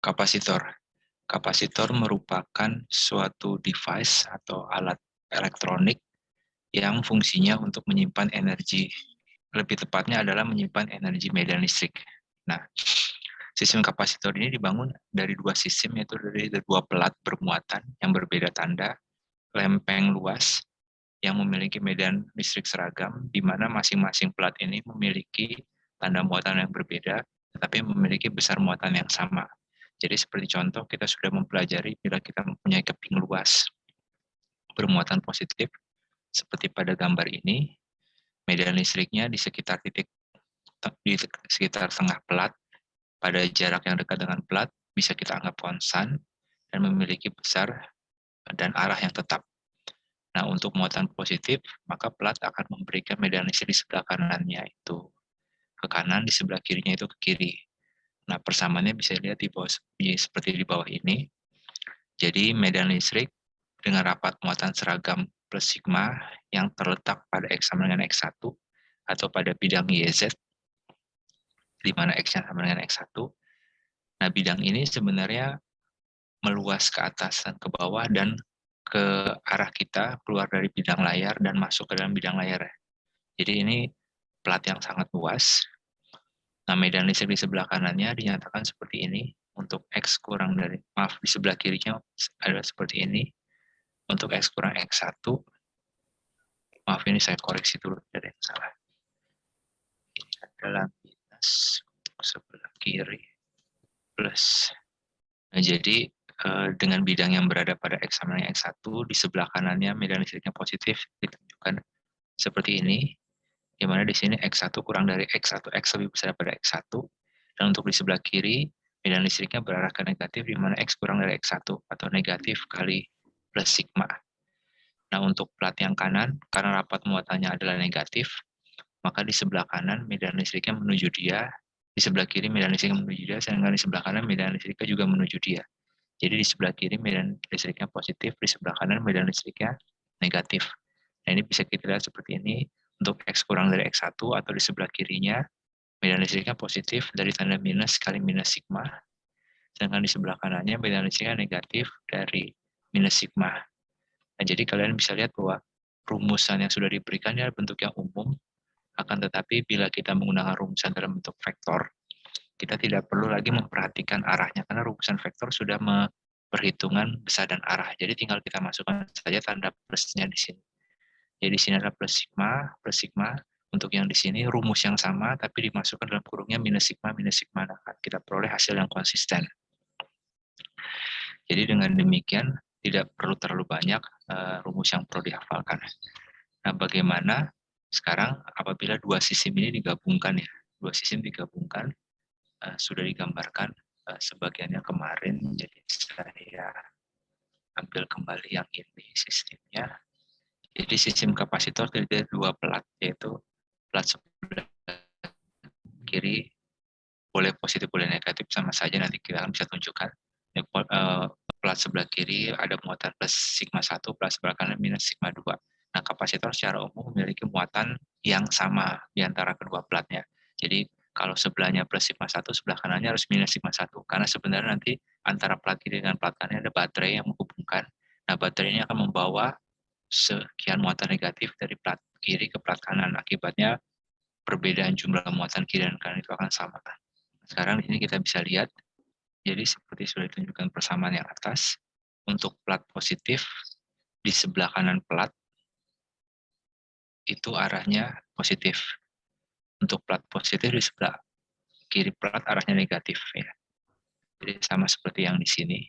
Kapasitor. Kapasitor merupakan suatu device atau alat elektronik yang fungsinya untuk menyimpan energi. Lebih tepatnya adalah menyimpan energi medan listrik. Nah, sistem kapasitor ini dibangun dari dua sistem, yaitu dari dua pelat bermuatan yang berbeda tanda, lempeng luas yang memiliki medan listrik seragam, di mana masing-masing pelat ini memiliki tanda muatan yang berbeda, tetapi memiliki besar muatan yang sama. Jadi seperti contoh, kita sudah mempelajari bila kita mempunyai keping luas bermuatan positif, seperti pada gambar ini, medan listriknya di sekitar tengah pelat, pada jarak yang dekat dengan pelat, bisa kita anggap konstan dan memiliki besar dan arah yang tetap. Nah, untuk muatan positif, maka pelat akan memberikan medan listrik di sebelah kanannya itu ke kanan, di sebelah kirinya itu ke kiri. Nah, persamaannya bisa dilihat di bawah, seperti di bawah ini. Jadi, medan listrik dengan rapat muatan seragam plus sigma yang terletak pada X sama dengan X1 atau pada bidang YZ, di mana X-nya sama dengan X1. Nah, bidang ini sebenarnya meluas ke atas dan ke bawah dan ke arah kita, keluar dari bidang layar dan masuk ke dalam bidang layar. Jadi ini plat yang sangat luas. Nah, medan listrik di sebelah kanannya dinyatakan seperti ini. Untuk X kurang dari, maaf, di sebelah kirinya adalah seperti ini. Untuk X kurang X1, maaf ini saya koreksi dulu, ada yang salah. Ini adalah minus untuk sebelah kiri plus. Nah, jadi dengan bidang yang berada pada X sama dengan X1, di sebelah kanannya medan listriknya positif, ditunjukkan seperti ini, di mana di sini X1 kurang dari X1, X lebih besar daripada X1, dan untuk di sebelah kiri, medan listriknya berarah ke negatif, di mana X kurang dari X1, atau negatif kali plus sigma. Nah, untuk plat yang kanan, karena rapat muatannya adalah negatif, maka di sebelah kanan medan listriknya menuju dia, di sebelah kiri medan listriknya menuju dia, sedangkan di sebelah kanan medan listriknya juga menuju dia. Jadi di sebelah kiri medan listriknya positif, di sebelah kanan medan listriknya negatif. Nah, ini bisa kita lihat seperti ini, untuk X kurang dari X1 atau di sebelah kirinya, medan listriknya positif dari tanda minus kali minus sigma, sedangkan di sebelah kanannya medan listriknya negatif dari minus sigma. Nah, jadi kalian bisa lihat bahwa rumusan yang sudah diberikannya bentuk yang umum, akan tetapi bila kita menggunakan rumusan dalam bentuk vektor, kita tidak perlu lagi memperhatikan arahnya, karena rumusan vektor sudah perhitungan besar dan arah. Jadi tinggal kita masukkan saja tanda plusnya di sini. Jadi di sini adalah plus sigma. Untuk yang di sini rumus yang sama, tapi dimasukkan dalam kurungnya minus sigma. Nah, kita peroleh hasil yang konsisten. Jadi dengan demikian, tidak perlu terlalu banyak rumus yang perlu dihafalkan. Nah, bagaimana sekarang apabila dua sistem ini digabungkan ya? Dua sistem digabungkan, sudah digambarkan sebagiannya kemarin, jadi saya ambil kembali yang ini sistemnya. Jadi sistem kapasitor terdiri dari dua pelat, yaitu pelat sebelah kiri boleh positif boleh negatif, sama saja, nanti kita akan bisa tunjukkan. Pelat sebelah kiri ada muatan plus sigma 1, pelat sebelah kanan minus sigma 2. Nah, kapasitor secara umum memiliki muatan yang sama di antara kedua platnya. Jadi kalau sebelahnya plus sigma 1, sebelah kanannya harus minus sigma 1. Karena sebenarnya nanti antara plat kiri dan plat kanan ada baterai yang menghubungkan. Nah, baterai ini akan membawa sekian muatan negatif dari plat kiri ke plat kanan. Akibatnya perbedaan jumlah muatan kiri dan kanan itu akan sama. Sekarang di sini kita bisa lihat, jadi seperti sudah ditunjukkan persamaan yang atas, untuk plat positif di sebelah kanan plat itu arahnya positif. Untuk plat positif di sebelah kiri plat arahnya negatif ya. Jadi sama seperti yang di sini.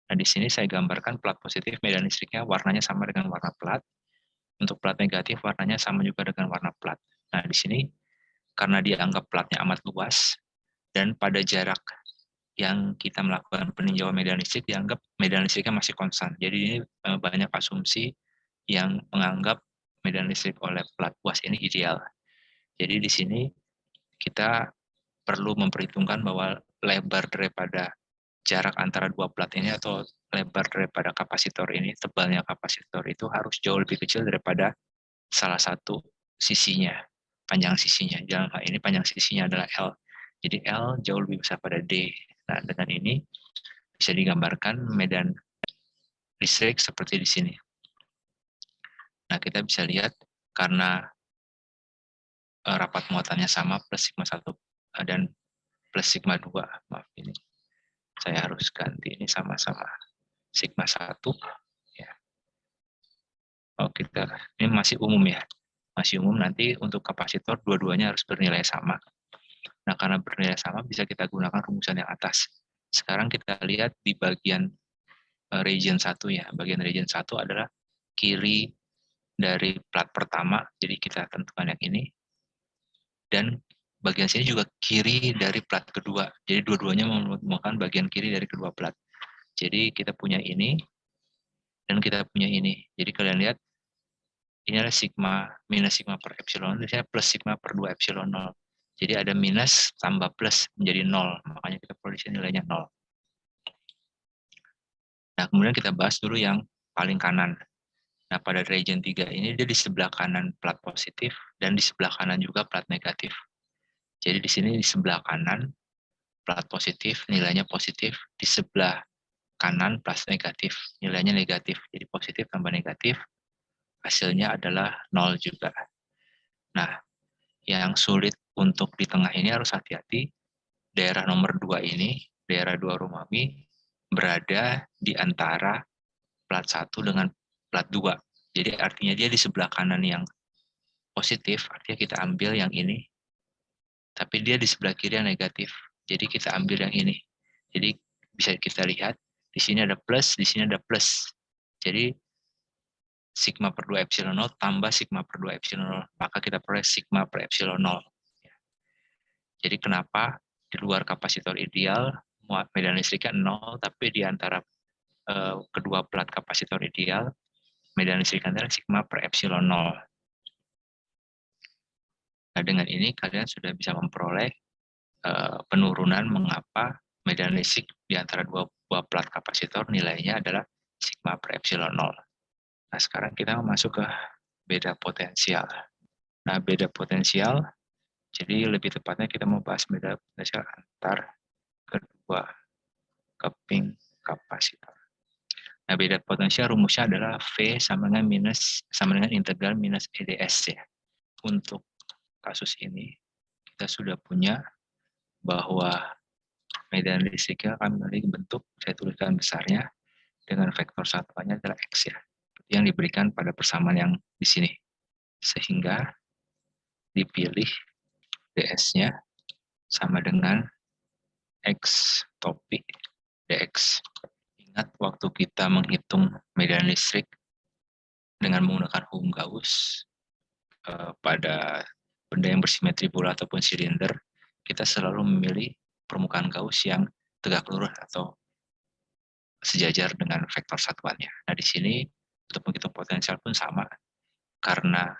Nah, di sini saya gambarkan plat positif medan listriknya warnanya sama dengan warna plat. Untuk plat negatif warnanya sama juga dengan warna plat. Nah, di sini karena dianggap platnya amat luas dan pada jarak yang kita melakukan peninjauan medan listrik dianggap medan listriknya masih konstan. Jadi ini banyak asumsi yang menganggap medan listrik oleh plat luas ini ideal. Jadi di sini kita perlu memperhitungkan bahwa lebar daripada jarak antara dua plat ini atau lebar daripada kapasitor ini, tebalnya kapasitor itu harus jauh lebih kecil daripada salah satu sisinya, panjang sisinya. Dalam hal ini panjang sisinya adalah L. Jadi L jauh lebih besar pada D. Nah, dengan ini bisa digambarkan medan listrik seperti di sini. Nah, kita bisa lihat karena rapat muatannya sama plus sigma 1 dan plus sigma 2. Maaf, ini saya harus ganti ini sama-sama sigma 1. Ya. Oh, ini masih umum ya. Masih umum, nanti untuk kapasitor dua-duanya harus bernilai sama. Nah, karena bernilai sama bisa kita gunakan rumusan yang atas. Sekarang kita lihat di bagian region 1 ya. Bagian region 1 adalah kiri dari plat pertama, jadi kita tentukan yang ini. Dan bagian sini juga kiri dari plat kedua. Jadi dua-duanya merupakan bagian kiri dari kedua plat. Jadi kita punya ini, dan kita punya ini. Jadi kalian lihat, ini adalah sigma, minus sigma per epsilon, di sini plus sigma per 2 epsilon 0. Jadi ada minus tambah plus menjadi 0, makanya kita perlu di sini nilainya 0. Nah, kemudian kita bahas dulu yang paling kanan. Nah, pada region 3 ini dia di sebelah kanan plat positif dan di sebelah kanan juga plat negatif. Jadi di sini di sebelah kanan plat positif nilainya positif, di sebelah kanan plat negatif nilainya negatif. Jadi positif tambah negatif hasilnya adalah 0 juga. Nah, yang sulit untuk di tengah ini harus hati-hati. Daerah nomor 2 ini, daerah 2 Romawi, berada di antara plat 1 dengan plat 2. Jadi artinya dia di sebelah kanan yang positif, artinya kita ambil yang ini, tapi dia di sebelah kiri yang negatif. Jadi kita ambil yang ini. Jadi bisa kita lihat, di sini ada plus, di sini ada plus. Jadi sigma per 2 epsilon 0 tambah sigma per 2 epsilon 0. Maka kita peroleh sigma per epsilon 0. Jadi kenapa di luar kapasitor ideal, medan listriknya 0, tapi di antara kedua plat kapasitor ideal, medan listrik adalah sigma per epsilon 0. Nah, dengan ini kalian sudah bisa memperoleh penurunan mengapa medan listrik di antara dua buah plat kapasitor nilainya adalah sigma per epsilon 0. Nah, sekarang kita masuk ke beda potensial. Nah, beda potensial, jadi lebih tepatnya kita mau bahas beda potensial antar kedua keping kapasitor. Nah, beda potensial rumusnya adalah V sama dengan integral minus EDS ya. Untuk kasus ini kita sudah punya bahwa medan listriknya akan memiliki bentuk, saya tuliskan besarnya, dengan vektor satuannya adalah X ya, yang diberikan pada persamaan yang di sini. Sehingga dipilih ds-nya sama dengan X topik dx. Ingat waktu kita menghitung medan listrik dengan menggunakan hukum Gauss pada benda yang bersimetri bola ataupun silinder, kita selalu memilih permukaan Gauss yang tegak lurus atau sejajar dengan vektor satuannya. Nah, di sini untuk menghitung potensial pun sama, karena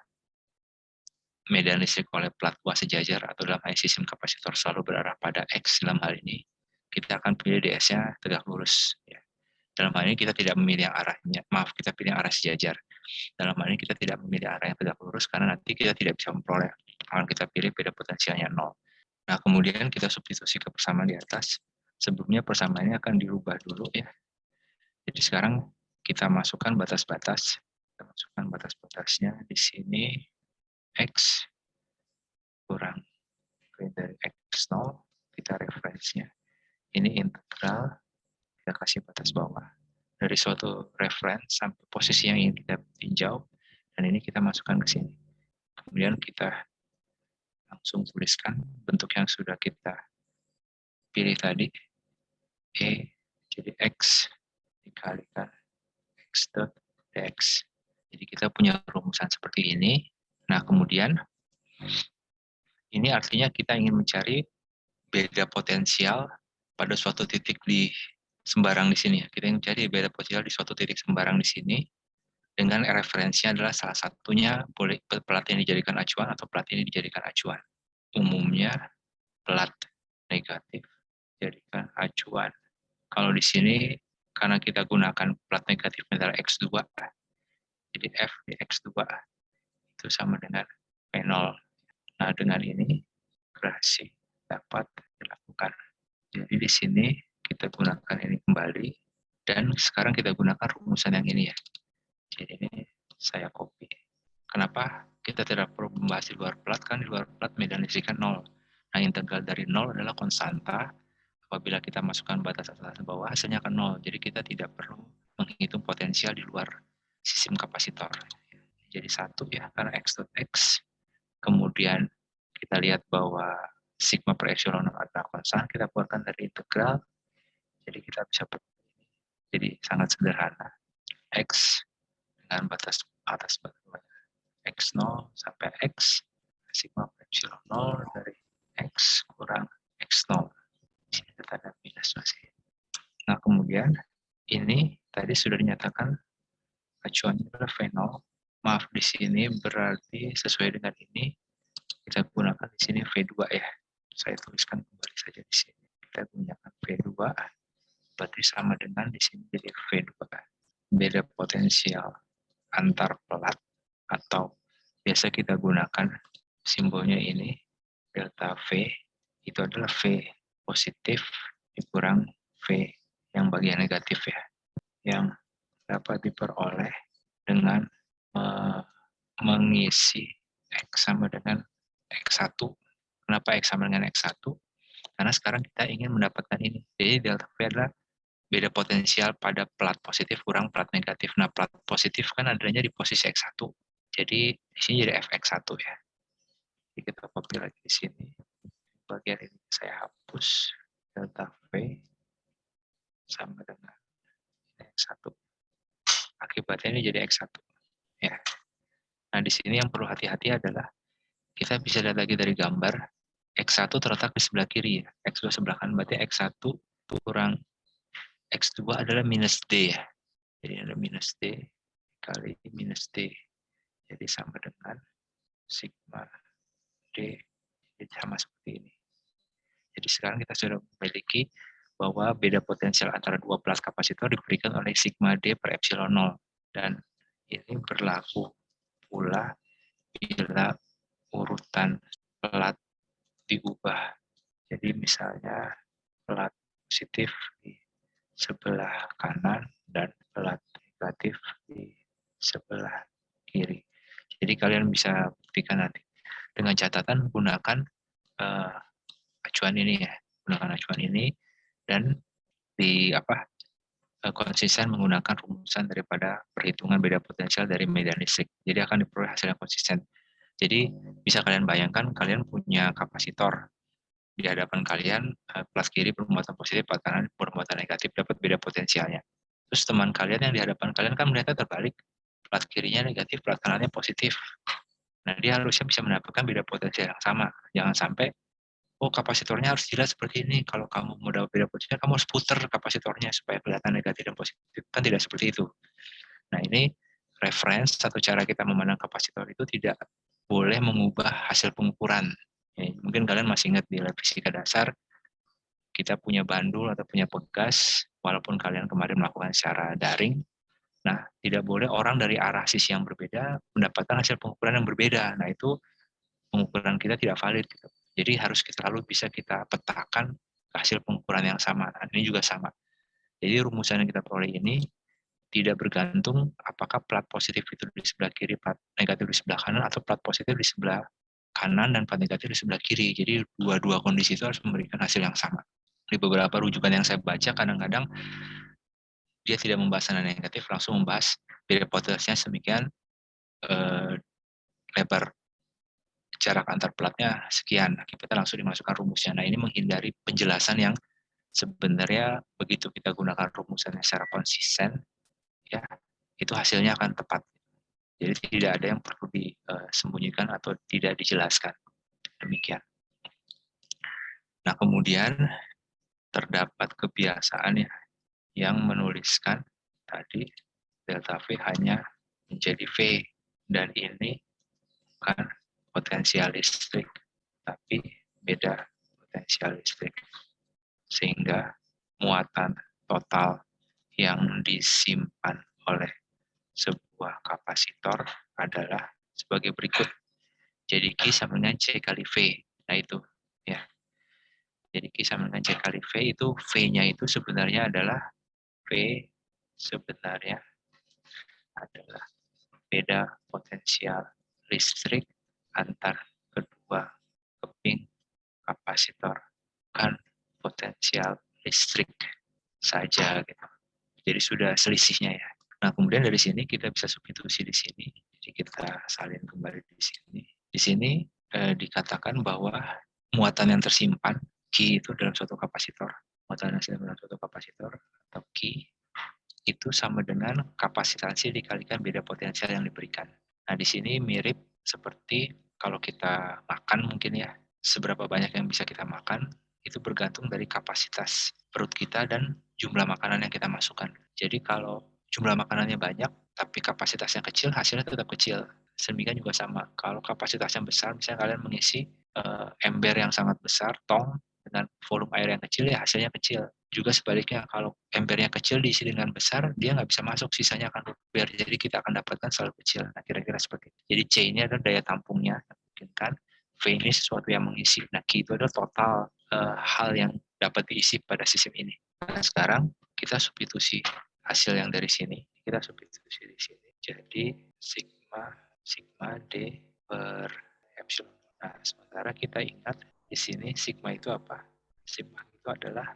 medan listrik oleh plat buah sejajar atau dalam sistem kapasitor selalu berarah pada X dalam hal ini, kita akan pilih ds-nya tegak lurus. Ya. Dalam hal ini kita tidak memilih yang arahnya, kita pilih yang arah sejajar. Dalam hal ini kita tidak memilih arah yang tegak lurus karena nanti kita tidak bisa memperoleh. Kalau kita pilih beda potensialnya 0. Nah, kemudian kita substitusi ke persamaan di atas. Sebelumnya persamaannya akan dirubah dulu ya. Jadi sekarang kita masukkan batas-batas. Kita masukkan batas-batasnya di sini. X kurang dari X0, kita referensinya. Ini integral, kita kasih batas bawah. Dari suatu reference sampai posisi yang ingin kita tinjau, dan ini kita masukkan ke sini. Kemudian kita langsung tuliskan bentuk yang sudah kita pilih tadi. E, jadi X dikalikan X dot dx. Jadi kita punya rumusan seperti ini. Nah, kemudian ini artinya kita ingin mencari beda potensial pada suatu titik di sembarang di sini. Kita ingin mencari beda potensial di suatu titik sembarang di sini dengan referensinya adalah salah satunya boleh plat ini dijadikan acuan atau plat ini dijadikan acuan. Umumnya plat negatif dijadikan acuan. Kalau di sini karena kita gunakan plat negatif adalah X2, jadi F di X2 itu sama dengan P0. Nah, dengan ini gerasi dapat dilakukan. Jadi di sini kita gunakan ini kembali, dan sekarang kita gunakan rumusan yang ini ya. Jadi ini saya copy. Kenapa kita tidak perlu membahas di luar plat? Kan di luar plat medan listriknya 0. Nah, integral dari 0 adalah konstanta. Apabila kita masukkan batas atas dan bawah, hasilnya akan 0. Jadi kita tidak perlu menghitung potensial di luar sistem kapasitor. Jadi 1 ya, karena x dot x. Kemudian kita lihat bahwa sigma per epsilon adalah konstan, kita keluarkan dari integral. Jadi kita bisa jadi sangat sederhana. X dengan batas atas bawah x0 sampai x, sigma per epsilon 0 dari x kurang x0. Di sini tanda minus masih. Nah, kemudian ini tadi sudah dinyatakan acuannya adalah V0. Maaf, di sini berarti sesuai dengan ini kita gunakan di sini V2 ya. Saya tuliskan kembali saja di sini. Kita gunakan V2, berarti sama dengan di sini jadi V2. Beda potensial antar pelat, atau biasa kita gunakan simbolnya ini, delta V, itu adalah V positif dikurang V yang bagian negatif ya, yang dapat diperoleh dengan mengisi X sama dengan X1. Kenapa X sama dengan X1? Karena sekarang kita ingin mendapatkan ini. Jadi delta V adalah beda potensial pada plat positif kurang plat negatif. Nah, plat positif kan adanya di posisi X1. Jadi di sini jadi Fx1 ya. Jadi kita copy lagi di sini. Bagian ini saya hapus. Delta V sama dengan X1. Akibatnya ini jadi X1. Ya. Nah, di sini yang perlu hati-hati adalah kita bisa lihat lagi dari gambar, X1 terletak di sebelah kiri ya. X2 sebelah kanan, berarti X1 kurang X2 adalah minus D ya. Jadi ada minus D kali minus D. Jadi sama dengan sigma D. Jadi sama seperti ini. Jadi sekarang kita sudah memiliki bahwa beda potensial antara dua kelas kapasitor diberikan oleh sigma D per epsilon 0. Dan ini berlaku pula bila urutan pelat diubah. Jadi misalnya pelat positif di sebelah kanan dan pelat negatif di sebelah kiri. Jadi kalian bisa buktikan nanti dengan catatan gunakan acuan ini ya, gunakan acuan ini dan di konsisten menggunakan rumusan daripada perhitungan beda potensial dari medan listrik. Jadi akan diperoleh hasil yang konsisten. Jadi bisa kalian bayangkan kalian punya kapasitor di hadapan kalian, plat kiri bermuatan positif, plat kanan bermuatan negatif, dapat beda potensialnya. Terus teman kalian yang di hadapan kalian kan melihatnya terbalik, plat kirinya negatif, plat kanannya positif. Nah, dia harusnya bisa mendapatkan beda potensial yang sama. Jangan sampai, oh kapasitornya harus jelas seperti ini. Kalau kamu mau dapat beda potensial, kamu harus putar kapasitornya supaya kelihatan negatif dan positif. Kan tidak seperti itu. Nah, ini reference atau cara kita memandang kapasitor itu tidak boleh mengubah hasil pengukuran. Ya, mungkin kalian masih ingat di lab fisika dasar, kita punya bandul atau punya pegas, walaupun kalian kemarin melakukan secara daring, nah tidak boleh orang dari arah sisi yang berbeda mendapatkan hasil pengukuran yang berbeda. Nah itu pengukuran kita tidak valid. Gitu. Jadi harus kita selalu bisa kita petakan hasil pengukuran yang sama. Nah, ini juga sama. Jadi rumusan yang kita peroleh ini tidak bergantung apakah plat positif itu di sebelah kiri, plat negatif di sebelah kanan, atau plat positif di sebelah kanan dan plat negatif di sebelah kiri. Jadi dua-dua kondisi itu harus memberikan hasil yang sama. Di beberapa rujukan yang saya baca, kadang-kadang dia tidak membahas nilai negatif, langsung membahas beda potensinya sedemikian, lebar jarak antar platnya sekian, akibatnya langsung dimasukkan rumusnya. Nah, ini menghindari penjelasan yang sebenarnya begitu kita gunakan rumusannya secara konsisten, ya itu hasilnya akan tepat. Jadi tidak ada yang perlu disembunyikan atau tidak dijelaskan. Demikian. Nah, kemudian terdapat kebiasaan ya, yang menuliskan tadi delta V hanya menjadi V, dan ini bukan potensial listrik, tapi beda potensial listrik. Sehingga muatan total yang disimpan oleh sebuah kapasitor adalah sebagai berikut. Jadi Q sama dengan C kali V. Nah itu ya. Jadi Q sama dengan C kali V itu V-nya itu sebenarnya adalah V sebenarnya adalah beda potensial listrik antar kedua keping kapasitor, kan potensial listrik saja gitu. Jadi sudah selisihnya ya. Nah, kemudian dari sini kita bisa substitusi di sini. Jadi kita salin kembali di sini. Di sini dikatakan bahwa muatan yang tersimpan Q itu dalam suatu kapasitor, muatan yang tersimpan dalam suatu kapasitor atau Q itu sama dengan kapasitansi dikalikan beda potensial yang diberikan. Nah, di sini mirip seperti kalau kita makan mungkin ya, seberapa banyak yang bisa kita makan, itu bergantung dari kapasitas perut kita dan jumlah makanan yang kita masukkan. Jadi kalau jumlah makanannya banyak, tapi kapasitasnya kecil, hasilnya tetap kecil. Demikian juga sama, kalau kapasitasnya besar, misalnya kalian mengisi ember yang sangat besar, tong, dengan volume air yang kecil, ya hasilnya kecil. Juga sebaliknya, kalau embernya kecil diisi dengan besar, dia nggak bisa masuk, sisanya akan luber. Jadi kita akan dapatkan selalu kecil. Nah, kira-kira seperti itu. Jadi C ini adalah daya tampungnya, yang memungkinkan. V ini sesuatu yang mengisi. Nah, Q itu adalah total hal yang dapat diisi pada sistem ini. Nah, sekarang kita substitusi hasil yang dari sini. Kita substitusi di sini. Jadi, sigma D per epsilon. Nah, sementara kita ingat di sini sigma itu apa? Sigma itu adalah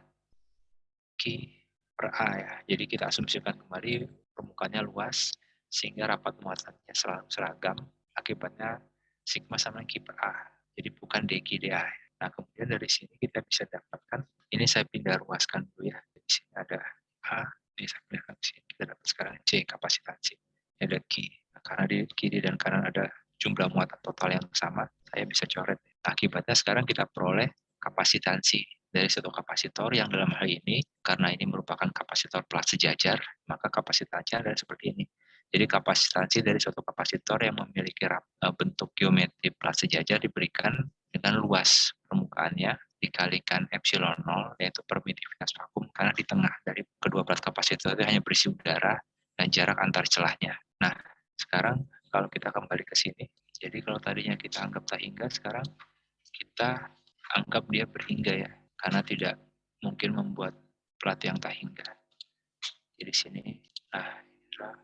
Q per A ya. Jadi kita asumsikan kembali permukaannya luas sehingga rapat muatannya selalu seragam. Akibatnya sigma sama Q per A. Jadi bukan dq dA. Nah, kemudian dari sini kita bisa dapatkan, ini saya pindah ruaskan dulu ya. Di sini ada A, ini saya pindahkan ke sini. Kita dapat sekarang C, kapasitansi. Ini ada Q. Nah, karena di kiri dan kanan ada jumlah muatan total yang sama, saya bisa coret. Nah, akibatnya sekarang kita peroleh kapasitansi dari satu kapasitor yang dalam hal ini, karena ini merupakan kapasitor plat sejajar, maka kapasitansinya adalah seperti ini. Jadi kapasitansi dari suatu kapasitor yang memiliki bentuk geometri plat sejajar diberikan dengan luas permukaannya dikalikan epsilon 0, yaitu permitivitas vakum, karena di tengah dari kedua plat kapasitor itu hanya berisi udara dan jarak antar celahnya. Nah, sekarang kalau kita kembali ke sini, jadi kalau tadinya kita anggap tak hingga, sekarang kita anggap dia berhingga ya, karena tidak mungkin membuat plat yang tak hingga. Jadi sini, nah inilah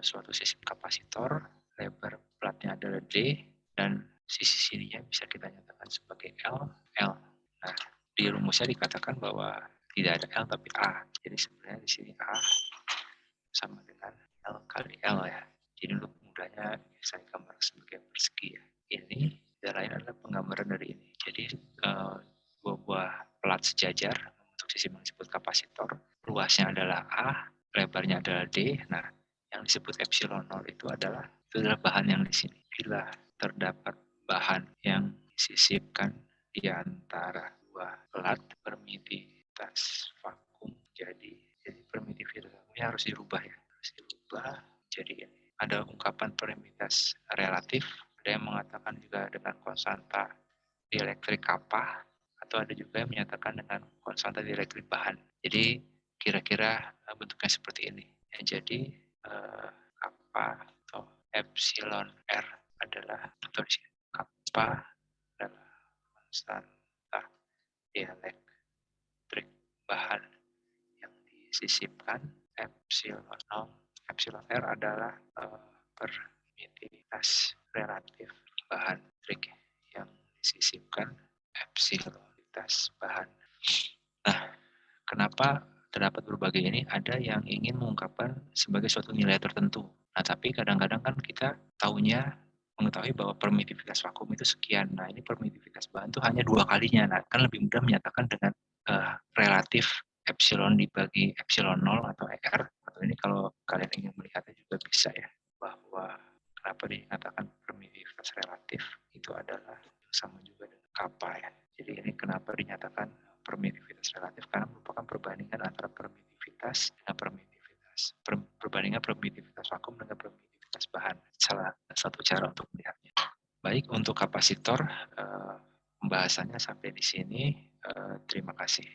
suatu sistem kapasitor, lebar platnya adalah D, dan sisi sininya bisa kita nyatakan sebagai L. Nah, di rumusnya dikatakan bahwa tidak ada L tapi A. Jadi sebenarnya di sini A sama dengan L kali L ya. Jadi untuk mudahnya saya gambar sebagai persegi ya. Ini tidak lain adalah penggambaran dari ini. Jadi dua buah plat sejajar untuk sistem yang disebut kapasitor. Luasnya adalah A, lebarnya adalah D. Nah, yang disebut epsilon 0 itu adalah bahan yang di sini. Bila terdapat bahan yang disisipkan di antara dua plat, permitivitas vakum jadi permitivitas vakumnya harus dirubah ya. Harus dirubah jadi ini. Ada ungkapan permitivitas relatif, ada yang mengatakan juga dengan konstanta dielektrik kapah, atau ada juga yang menyatakan dengan konstanta dielektrik bahan. Jadi kira-kira bentuknya seperti ini. Ya, jadi kappa atau epsilon R adalah, atau di sini kappa adalah konstanta dielektrik bahan yang disisipkan. Epsilon R adalah permitivitas relatif bahan elektrik yang disisipkan, epsilonitas bahan. Nah, kenapa terdapat berbagai ini? Ada yang ingin mengungkapkan sebagai suatu nilai tertentu. Nah, tapi kadang-kadang kan kita mengetahui bahwa permitivitas vakum itu sekian. Nah, ini permitivitas bahan itu hanya 2 kalinya. Nah, kan lebih mudah menyatakan dengan relatif epsilon dibagi epsilon 0 atau R. Atau ini kalau kalian ingin melihatnya juga bisa ya, bahwa kenapa dinyatakan permitivitas relatif itu adalah sama juga dengan kappa ya. Jadi ini kenapa dinyatakan permitivitas relatif, karena merupakan perbandingan antara permitivitas dengan perbandingan permitivitas vakum dengan permitivitas bahan. Salah satu cara untuk melihatnya. Baik, untuk kapasitor pembahasannya sampai di sini. Terima kasih.